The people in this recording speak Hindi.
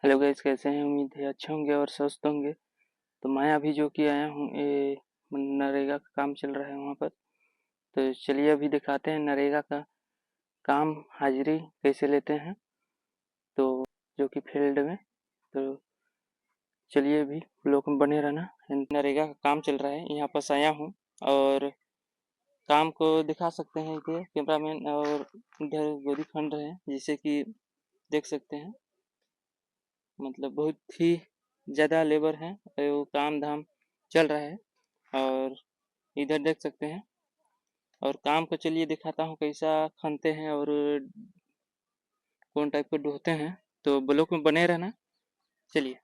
हेलो गाइस, कैसे हैं? उम्मीद है अच्छे होंगे और स्वस्थ होंगे। तो मैं अभी जो कि आया हूँ, ये नरेगा का काम चल रहा है वहाँ पर। तो चलिए अभी दिखाते हैं नरेगा का काम हाजिरी कैसे लेते हैं, तो जो कि फील्ड में। तो चलिए अभी लोग में बने रहना। नरेगा का काम चल रहा है, यहाँ पास आया हूँ और काम को दिखा सकते हैं कि कैमरामैन और इधर गोदी खंड रहे हैं, जिसे कि देख सकते हैं। मतलब बहुत ही ज़्यादा लेबर है, वो काम धाम चल रहा है और इधर देख सकते हैं। और काम को चलिए दिखाता हूँ कैसा खनते हैं और कौन टाइप के ढोते हैं। तो ब्लॉक में बने रहना। चलिए